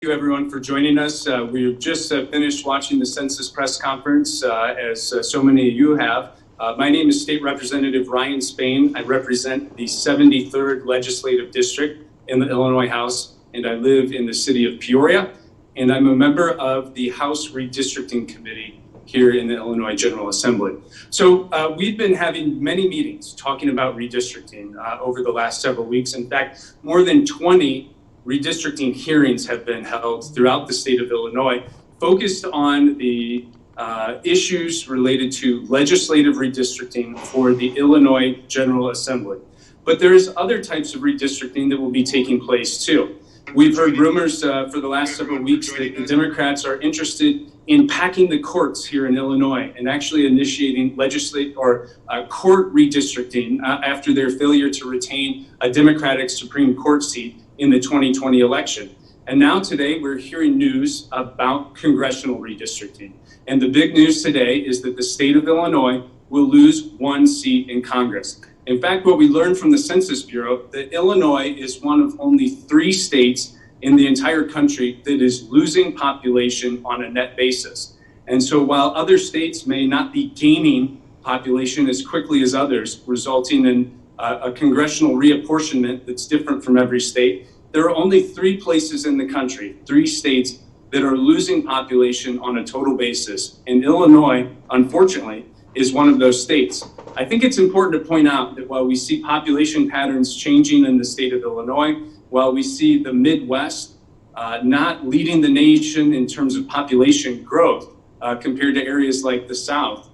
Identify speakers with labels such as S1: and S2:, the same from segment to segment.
S1: you everyone for joining us. We've just finished watching the census press conference, as so many of you have. My name is State Representative Ryan Spain. I represent the 73rd Legislative District in the Illinois House, and I live in the city of Peoria, and I'm a member of the House Redistricting Committee here in the Illinois General Assembly. So we've been having many meetings talking about redistricting over the last several weeks. In fact, more than 20 redistricting hearings have been held throughout the state of Illinois, focused on the issues related to legislative redistricting for the Illinois General Assembly. But there's other types of redistricting that will be taking place too. We've heard rumors for the last several weeks that the Democrats are interested in packing the courts here in Illinois and actually initiating court redistricting after their failure to retain a Democratic Supreme Court seat in the 2020 election. And now today we're hearing news about congressional redistricting. And the big news today is that the state of Illinois will lose one seat in Congress. In fact, what we learned from the Census Bureau, that Illinois is one of only 3 states in the entire country that is losing population on a net basis. And so while other states may not be gaining population as quickly as others, resulting in a congressional reapportionment that's different from every state, there are only 3 places in the country, 3 states that are losing population on a total basis. And Illinois, unfortunately, is one of those states. I think it's important to point out that while we see population patterns changing in the state of Illinois, while we see the Midwest not leading the nation in terms of population growth compared to areas like the South,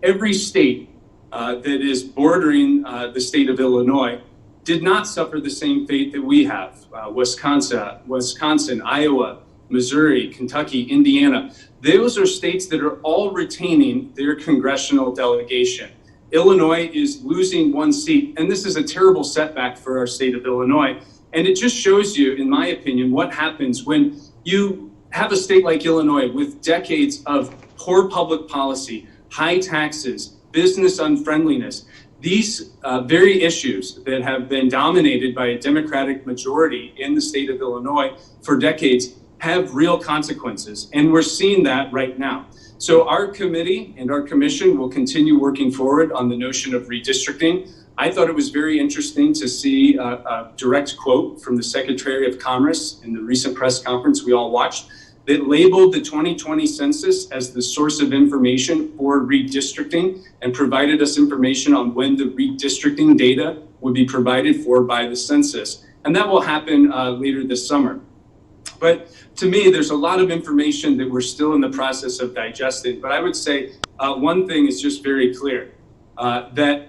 S1: every state that is bordering the state of Illinois did not suffer the same fate that we have. Wisconsin, Iowa, Missouri, Kentucky, Indiana. Those are states that are all retaining their congressional delegation. Illinois is losing 1 seat, and this is a terrible setback for our state of Illinois. And it just shows you, in my opinion, what happens when you have a state like Illinois with decades of poor public policy, high taxes, business unfriendliness. These very issues that have been dominated by a Democratic majority in the state of Illinois for decades have real consequences. And we're seeing that right now. So our committee and our commission will continue working forward on the notion of redistricting. I thought it was very interesting to see a direct quote from the Secretary of Commerce in the recent press conference we all watched that labeled the 2020 census as the source of information for redistricting and provided us information on when the redistricting data would be provided for by the census. And that will happen later this summer. But to me, there's a lot of information that we're still in the process of digesting. But I would say one thing is just very clear, that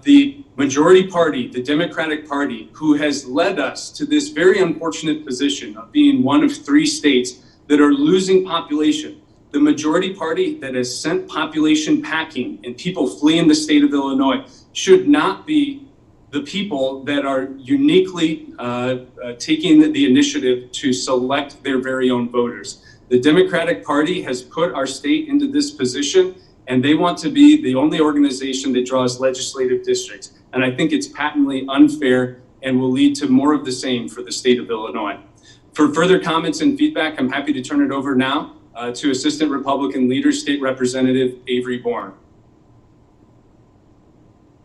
S1: the majority party, the Democratic Party, who has led us to this very unfortunate position of being one of 3 states that are losing population, the majority party that has sent population packing and people fleeing the state of Illinois, should not be the people that are uniquely taking the initiative to select their very own voters. The Democratic Party has put our state into this position, and they want to be the only organization that draws legislative districts. And I think it's patently unfair and will lead to more of the same for the state of Illinois. For further comments and feedback, I'm happy to turn it over now to Assistant Republican Leader, State Representative Avery Bourne.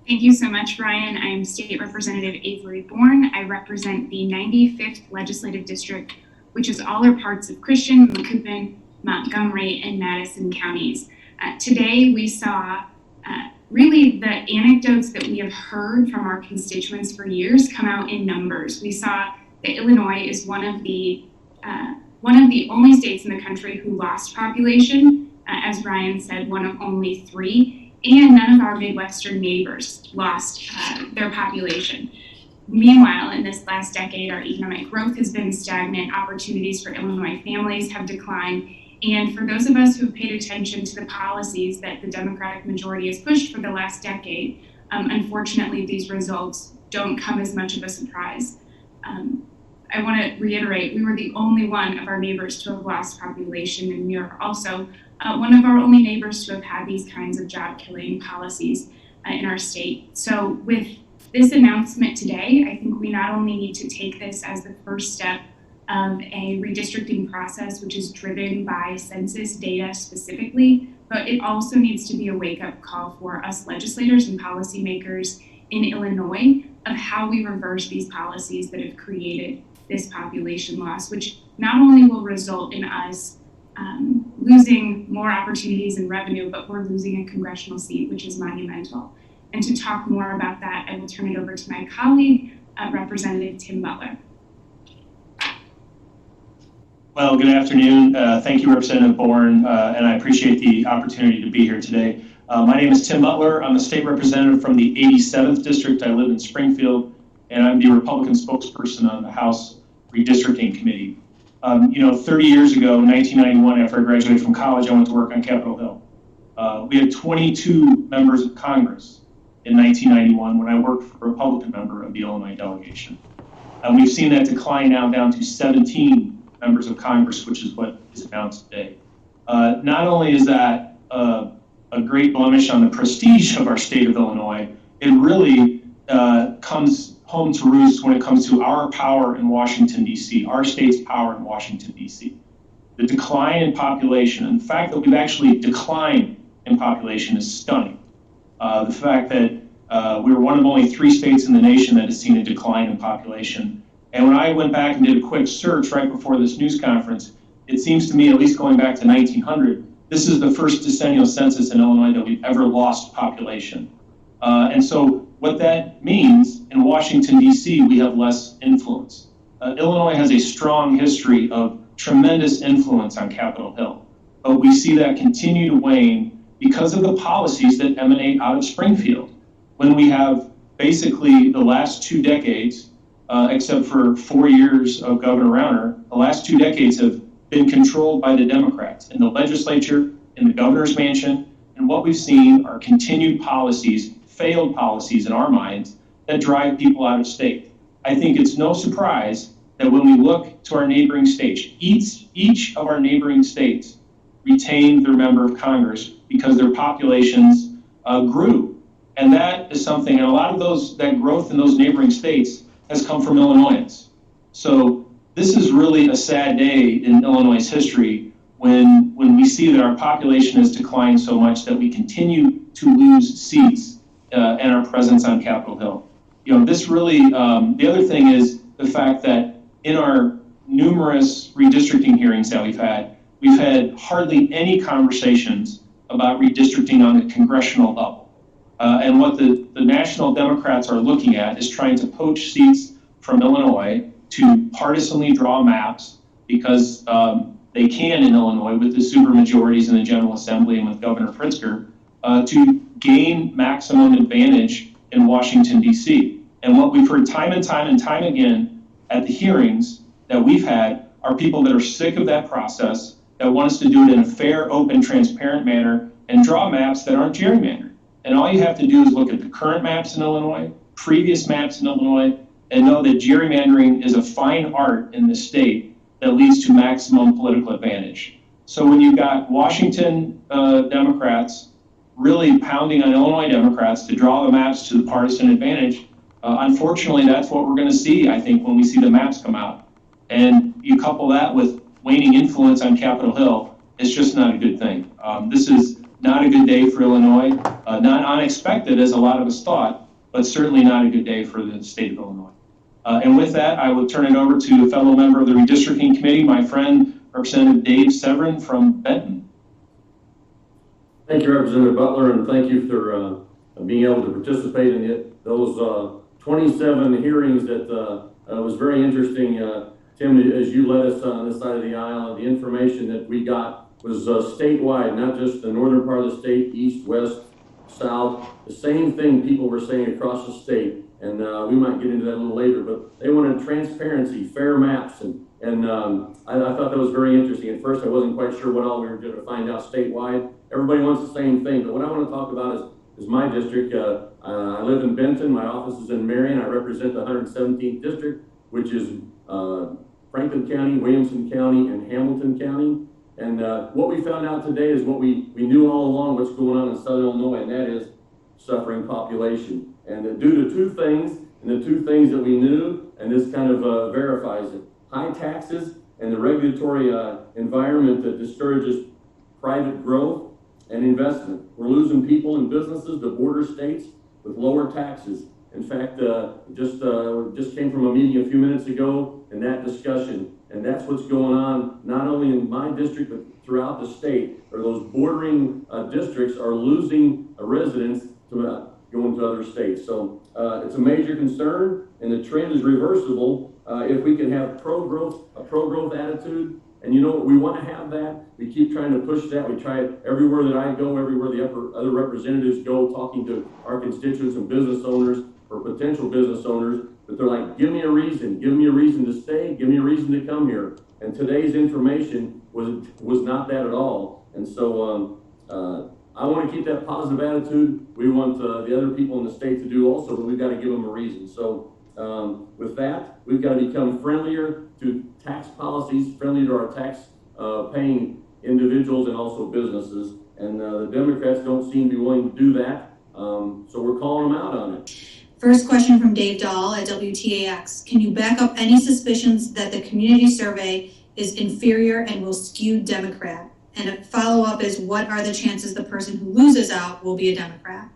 S2: Thank you so much, Ryan. I am State Representative Avery Bourne. I represent the 95th Legislative District, which is all or parts of Christian, Macoupin, Montgomery, and Madison counties. Today, we saw really the anecdotes that we have heard from our constituents for years come out in numbers. We saw that Illinois is one of the only states in the country who lost population, as Ryan said, one of only 3, and none of our Midwestern neighbors lost their population. Meanwhile, in this last decade, our economic growth has been stagnant, opportunities for Illinois families have declined, and for those of us who have paid attention to the policies that the Democratic majority has pushed for the last decade, unfortunately, these results don't come as much of a surprise. I want to reiterate, we were the only one of our neighbors to have lost population, and we are also one of our only neighbors to have had these kinds of job-killing policies in our state. So with this announcement today, I think we not only need to take this as the first step of a redistricting process which is driven by census data specifically, but it also needs to be a wake-up call for us legislators and policymakers in Illinois of how we reverse these policies that have created this population loss, which not only will result in us losing more opportunities and revenue, but we're losing a congressional seat, which is monumental. And to talk more about that, I will turn it over to my colleague, Representative Tim Butler.
S3: Well, good afternoon. Thank you, Representative Bourne, and I appreciate the opportunity to be here today. My name is Tim Butler. I'm a state representative from the 87th District. I live in Springfield, and I'm the Republican spokesperson on the House Redistricting Committee. 30 years ago, 1991, after I graduated from college, I went to work on Capitol Hill. We had 22 members of Congress in 1991 when I worked for a Republican member of the Illinois delegation. We've seen that decline now down to 17 members of Congress, which is what is announced today. Not only is that a great blemish on the prestige of our state of Illinois, it really comes home to roost when it comes to our power in Washington, D.C., our state's power in Washington, D.C. The decline in population, and the fact that we've actually declined in population is stunning. The fact that we were one of only 3 states in the nation that has seen a decline in population. And when I went back and did a quick search right before this news conference, it seems to me, at least going back to 1900, this is the first decennial census in Illinois that we've ever lost population. And so what that means, in Washington, D.C., we have less influence. Illinois has a strong history of tremendous influence on Capitol Hill, but we see that continue to wane because of the policies that emanate out of Springfield. When we have basically the last 2 decades, except for 4 years of Governor Rauner, the last 2 decades have been controlled by the Democrats in the legislature, in the governor's mansion, and what we've seen are continued policies, failed policies in our minds, that drive people out of state. I think it's no surprise that when we look to our neighboring states, each of our neighboring states retained their member of Congress because their populations grew. And that is something, and a lot of that growth in those neighboring states has come from Illinoisans. So this is really a sad day in Illinois' history when we see that our population has declined so much that we continue to lose seats and our presence on Capitol Hill. This really, the other thing is the fact that in our numerous redistricting hearings that we've had hardly any conversations about redistricting on the congressional level. And what the national Democrats are looking at is trying to poach seats from Illinois to partisanly draw maps because they can in Illinois with the supermajorities in the General Assembly and with Governor Pritzker to gain maximum advantage in Washington, D.C. And what we've heard time and time again at the hearings that we've had are people that are sick of that process, that want us to do it in a fair, open, transparent manner and draw maps that aren't gerrymandered. And all you have to do is look at the current maps in Illinois, previous maps in Illinois, and know that gerrymandering is a fine art in this state that leads to maximum political advantage. So when you've got Washington Democrats really pounding on Illinois Democrats to draw the maps to the partisan advantage, unfortunately, that's what we're going to see, I think, when we see the maps come out. And you couple that with waning influence on Capitol Hill, it's just not a good thing. This is not a good day for Illinois, not unexpected as a lot of us thought, but certainly not a good day for the state of Illinois. And with that, I will turn it over to a fellow member of the Redistricting Committee, my friend, Representative Dave Severin from Benton.
S4: Thank you, Representative Butler, and thank you for being able to participate in it. Those 27 hearings that was very interesting. Tim, as you led us on this side of the aisle, the information that we got was statewide, not just the northern part of the state, east, west, south. The same thing people were saying across the state, and we might get into that a little later, but they wanted transparency, fair maps, and I thought that was very interesting. At first, I wasn't quite sure what all we were going to find out statewide. Everybody wants the same thing, but what I want to talk about is my district. I live in Benton. My office is in Marion. I represent the 117th district, which is Franklin County, Williamson County, and Hamilton County. And what we found out today is what we knew all along, what's going on in Southern Illinois, and that is suffering population. And due to 2 things, and the 2 things that we knew, and this kind of verifies it. high taxes and the regulatory environment that discourages private growth and investment. We're losing people and businesses to border states with lower taxes. In fact, just came from a meeting a few minutes ago in that discussion, and that's what's going on not only in my district but throughout the state. Or those bordering districts are losing residents to going to other states. So it's a major concern, and the trend is reversible if we can have a pro-growth attitude. And you know what, we want to have that. We keep trying to push that. We try it everywhere that I go, everywhere the other representatives go, talking to our constituents and business owners or potential business owners. But they're like, give me a reason to stay, give me a reason to come here. And today's information was not that at all. And so I want to keep that positive attitude. We want the other people in the state to do also, but we've got to give them a reason. So with that, we've got to become friendlier to tax policies, friendly to our tax paying individuals and also businesses. And the Democrats don't seem to be willing to do that. So we're calling them out on it.
S5: First question from Dave Dahl at WTAX. Can you back up any suspicions that the community survey is inferior and will skew Democrat? And a follow-up is, what are the chances the person who loses out will be a Democrat?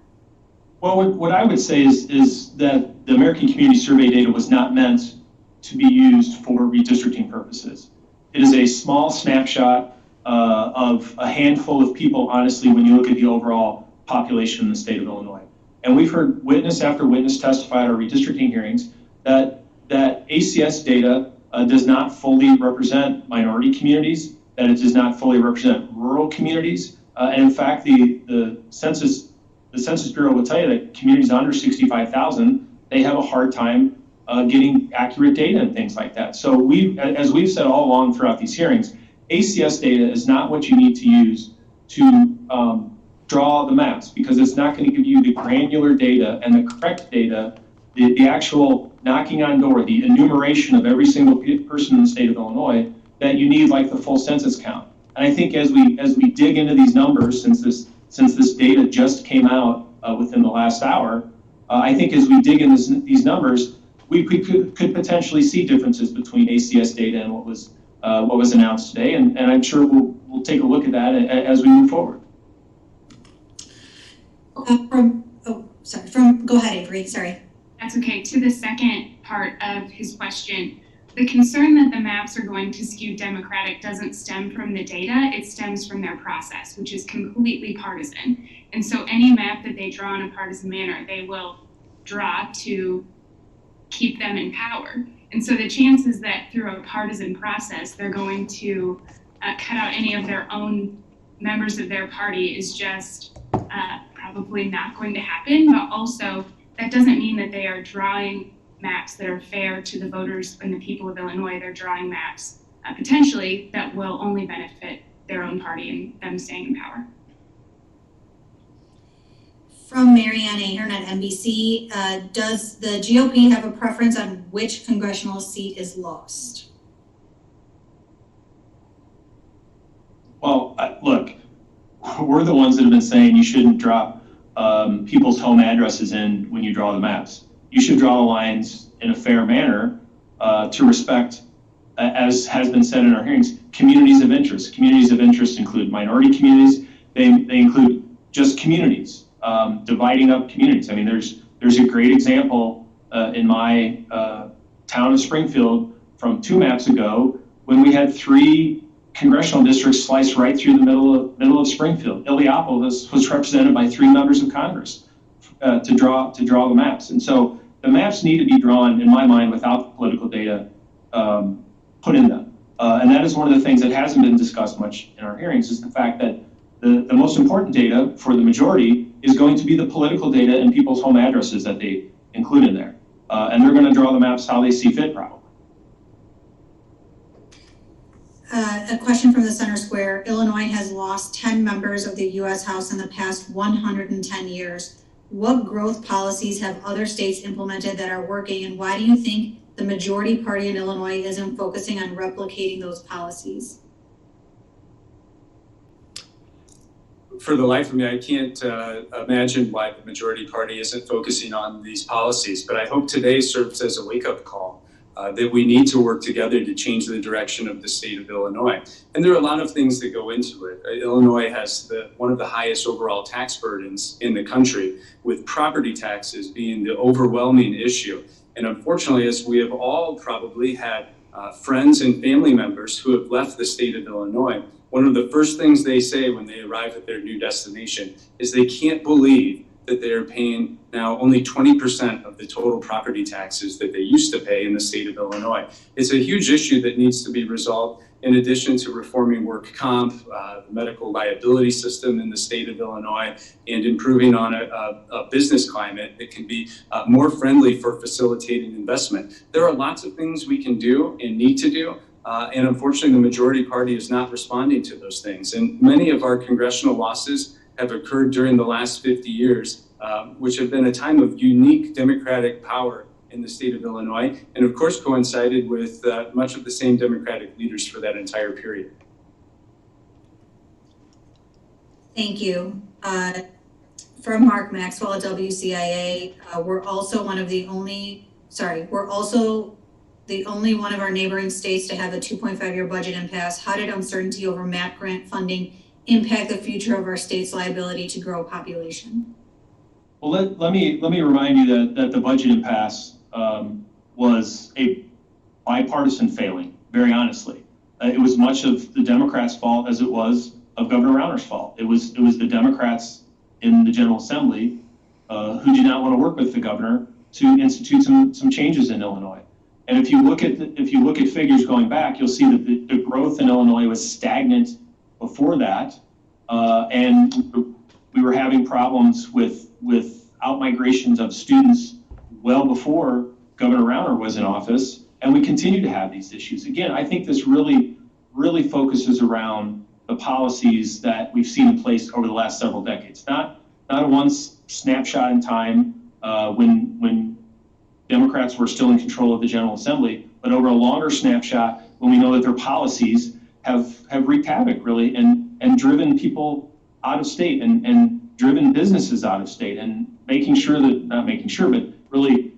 S3: Well, what I would say is that the American Community Survey data was not meant to be used for redistricting purposes. It is a small snapshot of a handful of people, honestly, when you look at the overall population in the state of Illinois. And we've heard witness after witness testify at our redistricting hearings that ACS data does not fully represent minority communities, that it does not fully represent rural communities. And in fact, the Census Bureau will tell you that communities under 65,000, they have a hard time getting accurate data and things like that. So as we've said all along throughout these hearings, ACS data is not what you need to use to draw the maps, because it's not going to give you the granular data and the correct data, the actual knocking on door, the enumeration of every single person in the state of Illinois that you need, like the full census count. And I think as we dig into these numbers, since this data just came out within the last hour, I think as we dig into these numbers, we could potentially see differences between ACS data and what was announced today, and I'm sure we'll take a look at that as we move forward.
S5: Go ahead, Avery, sorry.
S2: That's okay. To the second part of his question, the concern that the maps are going to skew Democratic doesn't stem from the data, it stems from their process, which is completely partisan. And so any map that they draw in a partisan manner, they will draw to keep them in power. And so the chances that through a partisan process, they're going to cut out any of their own members of their party is just probably not going to happen. But also, that doesn't mean that they are drawing maps that are fair to the voters and the people of Illinois. They're drawing maps potentially that will only benefit their own party and them staying in power.
S5: From Marianne Ahern at NBC, does the GOP have a preference on which congressional seat is lost?
S3: Well, look, we're the ones that have been saying you shouldn't drop people's home addresses in when you draw the maps. You should draw the lines in a fair manner to respect, as has been said in our hearings, communities of interest. Communities of interest include minority communities. They include just communities, dividing up communities. I mean, there's a great example in my town of Springfield from 2 maps ago when we had 3 congressional districts sliced right through the middle of Springfield. Illiopolis was represented by 3 members of Congress to draw the maps. And so the maps need to be drawn, in my mind, without the political data put in them. And that is one of the things that hasn't been discussed much in our hearings, is the fact that the most important data for the majority is going to be the political data and people's home addresses that they include in there. And they're going to draw the maps how they see fit, probably.
S5: A question from the Center Square. Illinois has lost 10 members of the U.S. House in the past 110 years. What growth policies have other states implemented that are working, and why do you think the majority party in Illinois isn't focusing on replicating those policies?
S1: For the life of me, I can't imagine why the majority party isn't focusing on these policies, but I hope today serves as a wake-up call. that we need to work together to change the direction of the state of Illinois. And there are a lot of things that go into it. Illinois has one of the highest overall tax burdens in the country, with property taxes being the overwhelming issue. And unfortunately, as we have all probably had friends and family members who have left the state of Illinois, one of the first things they say when they arrive at their new destination is they can't believe that they are paying now only 20% of the total property taxes that they used to pay in the state of Illinois. It's a huge issue that needs to be resolved, in addition to reforming work comp, the medical liability system in the state of Illinois, and improving on a business climate that can be more friendly for facilitating investment. There are lots of things we can do and need to do. And unfortunately, the majority party is not responding to those things. And many of our congressional losses have occurred during the last 50 years, which have been a time of unique Democratic power in the state of Illinois, and of course coincided with much of the same Democratic leaders for that entire period.
S5: Thank you. From Mark Maxwell at WCIA, we're also the only one of our neighboring states to have a 2.5-year budget impasse. How did uncertainty over MAP grant funding impact the future of our state's liability to grow population?
S3: Well, let me remind you that the budget impasse was a bipartisan failing, very honestly. It was much of the Democrats' fault as it was of Governor Rauner's fault. It was the Democrats in the General Assembly who did not want to work with the governor to institute some changes in Illinois. And if you look at figures going back, you'll see that the growth in Illinois was stagnant before that, and we were having problems with out-migrations of students well before Governor Rauner was in office, and we continue to have these issues. Again, I think this really focuses around the policies that we've seen in place over the last several decades. Not a one snapshot in time when Democrats were still in control of the General Assembly, but over a longer snapshot when we know that their policies have wreaked havoc, really, and driven people out of state and driven businesses out of state, and but really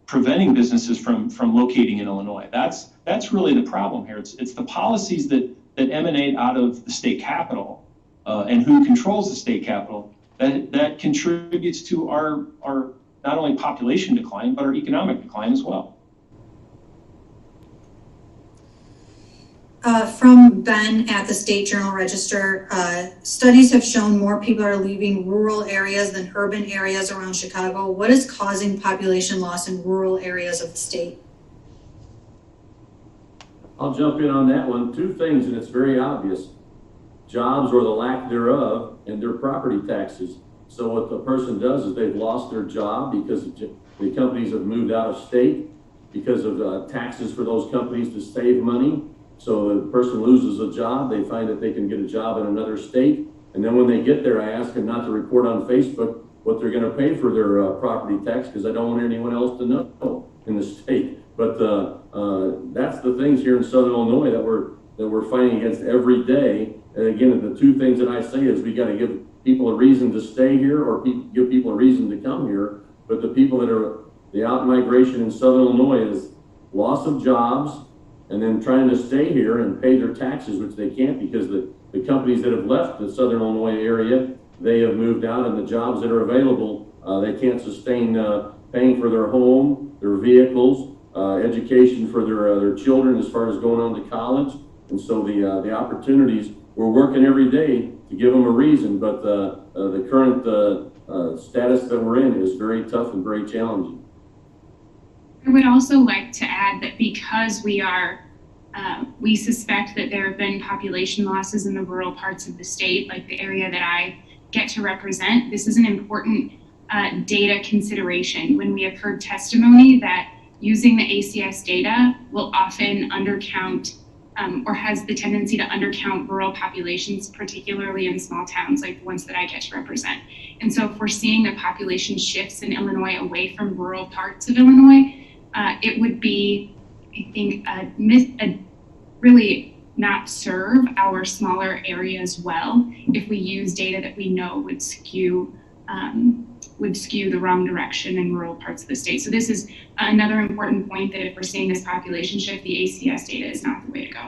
S3: preventing businesses from locating in Illinois. That's really the problem here. It's the policies that emanate out of the state capital and who controls the state capital that contributes to our not only population decline, but our economic decline as well.
S5: From Ben at the State Journal Register, studies have shown more people are leaving rural areas than urban areas around Chicago. What is causing population loss in rural areas of the state?
S4: I'll jump in on that one. Two things, and it's very obvious. Jobs or the lack thereof, and their property taxes. So what the person does is they've lost their job because the companies have moved out of state because of taxes for those companies to save money. So the person loses a job, they find that they can get a job in another state, and then when they get there, I ask them not to report on Facebook what they're going to pay for their property tax, because I don't want anyone else to know in the state. But that's the things here in Southern Illinois that we're fighting against every day. And again, the two things that I say is we got to give people a reason to stay here, or give people a reason to come here. But the people that are the out migration in Southern Illinois is loss of jobs, and then trying to stay here and pay their taxes, which they can't because the companies that have left the Southern Illinois area, they have moved out, and the jobs that are available, they can't sustain paying for their home, their vehicles, education for their children as far as going on to college. And so the opportunities, we're working every day to give them a reason, but the current status that we're in is very tough and very challenging.
S2: I would also like to add that because we suspect that there have been population losses in the rural parts of the state, like the area that I get to represent, this is an important data consideration when we have heard testimony that using the ACS data will often undercount or has the tendency to undercount rural populations, particularly in small towns like the ones that I get to represent. And so if we're seeing the population shifts in Illinois away from rural parts of Illinois, it would be, I think, really not serve our smaller areas well if we use data that we know would skew would skew the wrong direction in rural parts of the state. So this is another important point, that if we're seeing this population shift, the ACS data is not the way to go.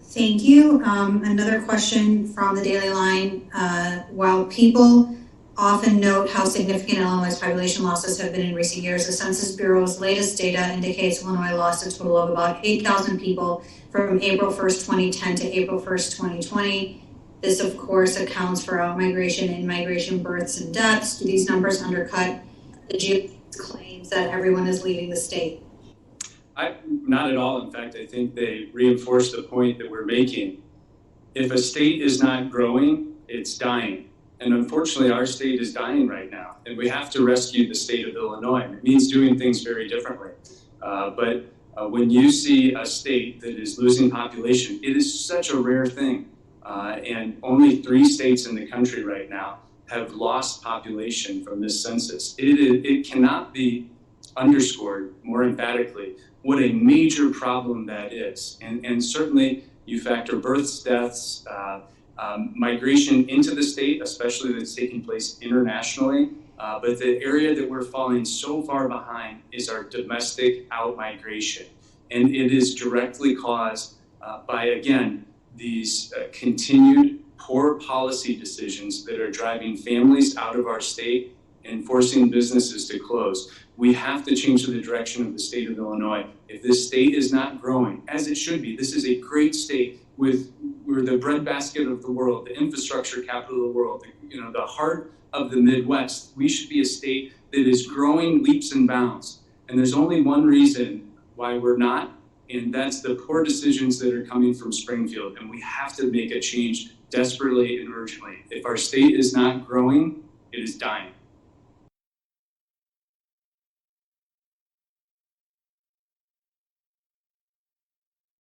S5: Thank you. Another question from the Daily Line. While people often note how significant Illinois' population losses have been in recent years, the Census Bureau's latest data indicates Illinois lost a total of about 8,000 people from April 1st, 2010 to April 1st, 2020. This, of course, accounts for out-migration, in-migration, births, and deaths. Do these numbers undercut the GOP's claims that everyone is leaving the state?
S1: Not at all. In fact, I think they reinforce the point that we're making. If a state is not growing, it's dying. And unfortunately, our state is dying right now. And we have to rescue the state of Illinois. It means doing things very differently. But when you see a state that is losing population, it is such a rare thing. And only 3 states in the country right now have lost population from this census. It cannot be underscored more emphatically what a major problem that is. And certainly you factor births, deaths, migration into the state, especially that's taking place internationally. But the area that we're falling so far behind is our domestic out-migration. And it is directly caused by, again, these continued poor policy decisions that are driving families out of our state and forcing businesses to close. We have to change the direction of the state of Illinois. If this state is not growing, as it should be, this is a great state we're the breadbasket of the world, the infrastructure capital of the world, the heart of the Midwest. We should be a state that is growing leaps and bounds. And there's only one reason why we're not, and that's the poor decisions that are coming from Springfield. And we have to make a change desperately and urgently. If our state is not growing, it is dying.